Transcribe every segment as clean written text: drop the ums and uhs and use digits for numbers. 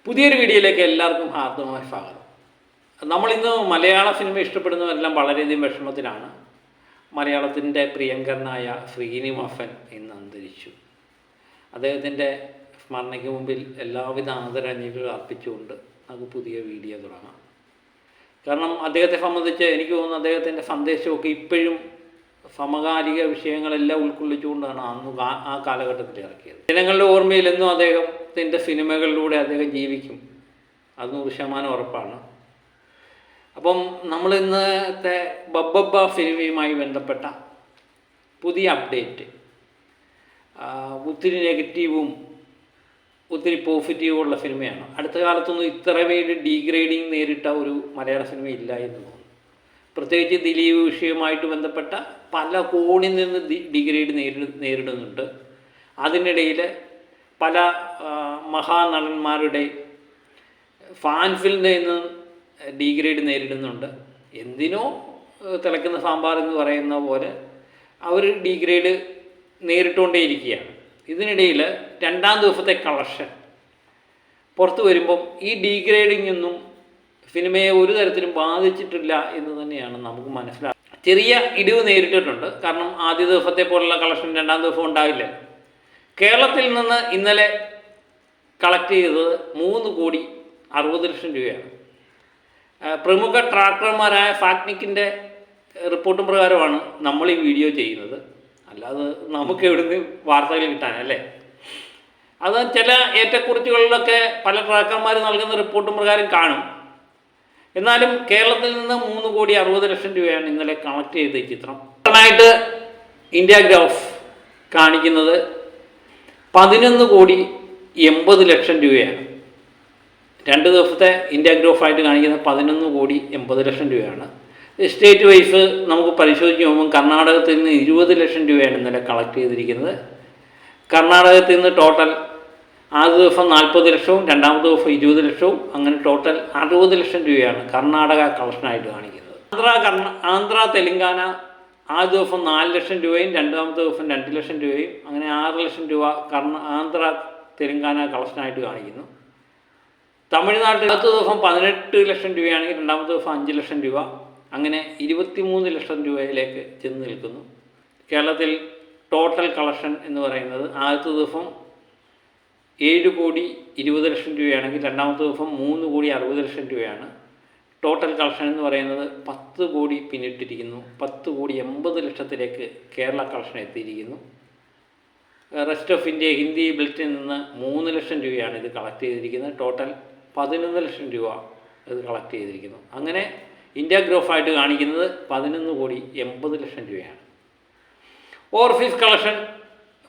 പുതിയൊരു വീഡിയോയിലേക്ക് എല്ലാവർക്കും ഹാർദവമായ സ്വാഗതം. നമ്മളിന്ന് മലയാള സിനിമ ഇഷ്ടപ്പെടുന്നവരെല്ലാം വളരെയധികം വിഷമത്തിലാണ്. മലയാളത്തിൻ്റെ പ്രിയങ്കരനായ ശ്രീനിവാസൻ ഇന്ന് അന്തരിച്ചു. അദ്ദേഹത്തിൻ്റെ സ്മരണയ്ക്ക് മുമ്പിൽ എല്ലാവിധ ആദരാഞ്ജലികൾ അർപ്പിച്ചുകൊണ്ട് നമുക്ക് പുതിയ വീഡിയോ തുടങ്ങാം. കാരണം അദ്ദേഹത്തെ സംബന്ധിച്ച് എനിക്ക് തോന്നുന്നു അദ്ദേഹത്തിൻ്റെ സന്ദേശമൊക്കെ ഇപ്പോഴും സമകാലിക വിഷയങ്ങളെല്ലാം ഉൾക്കൊള്ളിച്ചുകൊണ്ടാണ് അന്ന് ആ കാലഘട്ടത്തിൽ ഇറക്കിയത്. ജനങ്ങളുടെ ഓർമ്മയിൽ എന്നും അദ്ദേഹത്തിൻ്റെ സിനിമകളിലൂടെ അദ്ദേഹം ജീവിക്കും, അത് 100% ഉറപ്പാണ്. അപ്പം നമ്മൾ ഇന്നത്തെ ബബ്ബബ്ബ സിനിമയുമായി ബന്ധപ്പെട്ട പുതിയ അപ്ഡേറ്റ്, ഒത്തിരി നെഗറ്റീവും ഒത്തിരി പോസിറ്റീവും ഉള്ള സിനിമയാണ്. അടുത്ത കാലത്തൊന്നും ഇത്ര പേര് ഡീഗ്രേഡിങ് നേരിട്ട ഒരു മലയാള സിനിമ ഇല്ല എന്ന് തോന്നുന്നു. പ്രത്യേകിച്ച് ദിലീപ് വിഷയവുമായിട്ട് ബന്ധപ്പെട്ട പല കോണിൽ നിന്ന് ഡീഗ്രേഡ് നേരിടുന്നുണ്ട്. അതിനിടയിൽ പല മഹാനടന്മാരുടെ ഫാൻസിൽ നിന്ന് ഡീഗ്രേഡ് നേരിടുന്നുണ്ട്. എന്തിനോ തിളക്കുന്ന സാമ്പാർ എന്ന് പറയുന്ന പോലെ അവർ ഡീഗ്രേഡ് നേരിട്ടുകൊണ്ടേയിരിക്കുകയാണ്. ഇതിനിടയിൽ രണ്ടാം ദിവസത്തെ കളക്ഷൻ പുറത്തു വരുമ്പം ഈ ഡീഗ്രേഡിംഗ് ഒന്നും സിനിമയെ ഒരു തരത്തിലും ബാധിച്ചിട്ടില്ല എന്ന് തന്നെയാണ് നമുക്ക് മനസ്സിലാക്കുന്നത്. ചെറിയ ഇടിവ് നേരിട്ടിട്ടുണ്ട്. കാരണം ആദ്യ ദിവസത്തെ പോലുള്ള കളക്ഷൻ രണ്ടാം ദിവസം ഉണ്ടാവില്ല. കേരളത്തിൽ നിന്ന് ഇന്നലെ കളക്ട് ചെയ്തത് 3,60,00,000 രൂപയാണ്. പ്രമുഖ ട്രാക്ടർമാരായ ഫാക്നിക്കിൻ്റെ റിപ്പോർട്ടും പ്രകാരമാണ് നമ്മൾ ഈ വീഡിയോ ചെയ്യുന്നത്. അല്ലാതെ നമുക്ക് എവിടുന്ന് വാർത്തകൾ കിട്ടാനല്ലേ. അത് ചില ഏറ്റക്കുറിച്ചുകളിലൊക്കെ പല ട്രാക്ടർമാർ നൽകുന്ന റിപ്പോർട്ടും പ്രകാരം കാണും. എന്നാലും കേരളത്തിൽ നിന്ന് 3,60,00,000 രൂപയാണ് ഇന്നലെ കളക്ട് ചെയ്ത ഈ ചിത്രം. ായിട്ട് ഇന്ത്യാഗ്രാഫ് കാണിക്കുന്നത് 11,80,00,000 രൂപയാണ്. 2 ദിവസത്തെ ഇന്ത്യാഗ്രാഫായിട്ട് കാണിക്കുന്നത് 11,80,00,000 രൂപയാണ്. സ്റ്റേറ്റ് വൈസ് നമുക്ക് പരിശോധിച്ച് നോക്കുമ്പോൾ കർണാടകത്തിൽ നിന്ന് 20,00,000 രൂപയാണ് ഇന്നലെ കളക്ട് ചെയ്തിരിക്കുന്നത്. കർണാടകത്തിൽ നിന്ന് ടോട്ടൽ ആദ്യ ദിവസം 40,00,000, രണ്ടാമത്തെ ദിവസം 20,00,000, അങ്ങനെ ടോട്ടൽ 60,00,000 രൂപയാണ് കർണാടക കളക്ഷനായിട്ട് കാണിക്കുന്നത്. ആന്ധ്ര തെലങ്കാന ആദ്യ ദിവസം 4,00,000 രൂപയും രണ്ടാമത്തെ ദിവസം 2,00,000 രൂപയും, അങ്ങനെ 6,00,000 രൂപ ആന്ധ്ര തെലങ്കാന കളക്ഷനായിട്ട് കാണിക്കുന്നു. തമിഴ്നാട്ടിൽ ആദ്യ ദിവസം 18,00,000 രൂപയാണെങ്കിൽ രണ്ടാമത്തെ ദിവസം 5,00,000 രൂപ, അങ്ങനെ 23,00,000 രൂപയിലേക്ക് ചെന്ന് നിൽക്കുന്നു. കേരളത്തിൽ ടോട്ടൽ കളക്ഷൻ എന്ന് പറയുന്നത് ആദ്യത്തെ ദിവസം 7,20,00,000 രൂപയാണെങ്കിൽ രണ്ടാമത്തെ ദിവസം 3,60,00,000 രൂപയാണ്. ടോട്ടൽ കളക്ഷൻ എന്ന് പറയുന്നത് 10 കോടി പിന്നിട്ടിരിക്കുന്നു. 10,80,00,000 കേരള കളക്ഷൻ എത്തിയിരിക്കുന്നു. റെസ്റ്റ് ഓഫ് ഇന്ത്യ ഹിന്ദി ബെൽറ്റിൽ നിന്ന് 3,00,000 രൂപയാണ് ഇത് കളക്ട് ചെയ്തിരിക്കുന്നത്. ടോട്ടൽ 11,00,000 രൂപ ഇത് കളക്ട് ചെയ്തിരിക്കുന്നു. അങ്ങനെ ഇന്ത്യാഗ്രാഫായിട്ട് കാണിക്കുന്നത് 11,80,00,000 രൂപയാണ്. ഓവർസീസ് കളക്ഷൻ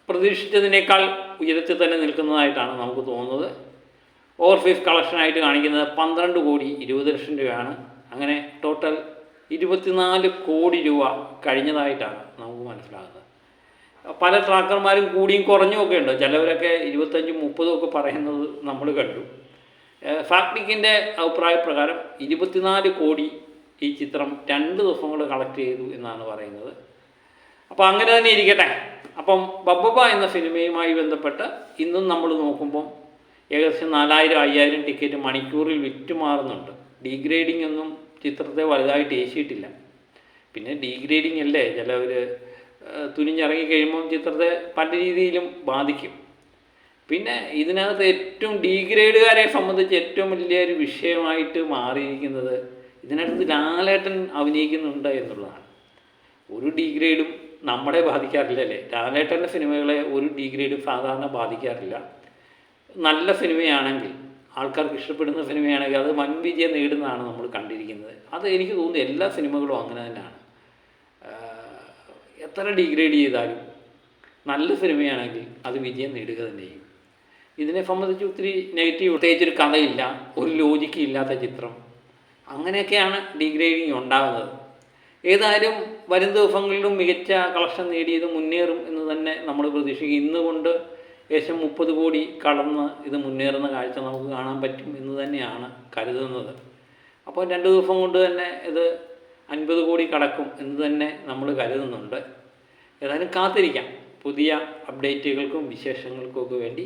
പ്രതീക്ഷിച്ചതിനേക്കാൾ ഉയരത്തിൽ തന്നെ നിൽക്കുന്നതായിട്ടാണ് നമുക്ക് തോന്നുന്നത്. ഓവർസീസ് കളക്ഷനായിട്ട് കാണിക്കുന്നത് 12,20,00,000 രൂപയാണ്. അങ്ങനെ ടോട്ടൽ 24 കോടി രൂപ കഴിഞ്ഞതായിട്ടാണ് നമുക്ക് മനസ്സിലാകുന്നത്. പല ട്രാക്കർമാരും കൂടിയും കുറഞ്ഞും ഒക്കെ ഉണ്ട്. ചിലവരൊക്കെ 25-30 ഒക്കെ പറയുന്നത് നമ്മൾ കണ്ടു. ഫാക്നിക്കിൻ്റെ അഭിപ്രായ പ്രകാരം 24 കോടി ഈ ചിത്രം 2 ദിവസം കൊണ്ട് കളക്ട് ചെയ്തു എന്നാണ് പറയുന്നത്. അപ്പോൾ അങ്ങനെ തന്നെ ഇരിക്കട്ടെ. അപ്പം ബബ്ബബ്ബ എന്ന സിനിമയുമായി ബന്ധപ്പെട്ട് ഇന്നും നമ്മൾ നോക്കുമ്പം ഏകദേശം 4,000-5,000 ടിക്കറ്റ് മണിക്കൂറിൽ വിറ്റുമാറുന്നുണ്ട്. ഡീഗ്രേഡിംഗ് ഒന്നും ചിത്രത്തെ വലുതായിട്ട് ഏശിയിട്ടില്ല. പിന്നെ ഡീഗ്രേഡിംഗ് അല്ലേ, ചിലവർ തുനിഞ്ഞിറങ്ങിക്കഴിയുമ്പം ചിത്രത്തെ പല രീതിയിലും ബാധിക്കും. പിന്നെ ഇതിനകത്ത് ഏറ്റവും ഡീഗ്രേഡുകാരെ സംബന്ധിച്ച് ഏറ്റവും വലിയൊരു വിഷയമായിട്ട് മാറിയിരിക്കുന്നത് ഇതിനകത്ത് ലാലേട്ടൻ അഭിനയിക്കുന്നുണ്ട് എന്നുള്ളതാണ്. ഒരു ഡീഗ്രേഡും നമ്മളെ ബാധിക്കാറില്ലല്ലേ. ലാലേട്ടൻ്റെ സിനിമകളെ ഒരു ഡീഗ്രേഡും സാധാരണ ബാധിക്കാറില്ല. നല്ല സിനിമയാണെങ്കിൽ, ആൾക്കാർക്ക് ഇഷ്ടപ്പെടുന്ന സിനിമയാണെങ്കിൽ അത് വൻ വിജയം നേടുന്നതാണ് നമ്മൾ കണ്ടിരിക്കുന്നത്. അത് എനിക്ക് തോന്നുന്നു എല്ലാ സിനിമകളും അങ്ങനെ തന്നെയാണ്. എത്ര ഡീഗ്രേഡ് ചെയ്താലും നല്ല സിനിമയാണെങ്കിൽ അത് വിജയം നേടുക തന്നെ ചെയ്യും. ഇതിനെ സംബന്ധിച്ച് ഒത്തിരി നെഗറ്റീവ്, പ്രത്യേകിച്ചൊരു കഥയില്ല, ഒരു ലോജിക്ക് ഇല്ലാത്ത ചിത്രം, അങ്ങനെയൊക്കെയാണ് ഡീഗ്രേഡിങ് ഉണ്ടാകുന്നത്. ഏതായാലും വരും ദിവസങ്ങളിലും മികച്ച കളക്ഷൻ നേടിയത് മുന്നേറും എന്ന് തന്നെ നമ്മൾ പ്രതീക്ഷിക്കും. ഇന്നുകൊണ്ട് ഏകദേശം 30 കോടി കടന്ന് ഇത് മുന്നേറുന്ന കാഴ്ച നമുക്ക് കാണാൻ പറ്റും എന്ന് തന്നെയാണ് കരുതുന്നത്. അപ്പോൾ 2 ദിവസം കൊണ്ട് തന്നെ ഇത് 50 കോടി കടക്കും എന്ന് തന്നെ നമ്മൾ കരുതുന്നുണ്ട്. ഏതായാലും കാത്തിരിക്കാം. പുതിയ അപ്ഡേറ്റുകൾക്കും വിശേഷങ്ങൾക്കും ഒക്കെ വേണ്ടി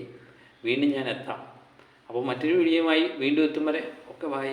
വീണ്ടും ഞാൻ എത്താം. അപ്പോൾ മറ്റൊരു വീഡിയോയുമായി വീണ്ടും എത്തും വരെ ഒക്കെ ബൈ.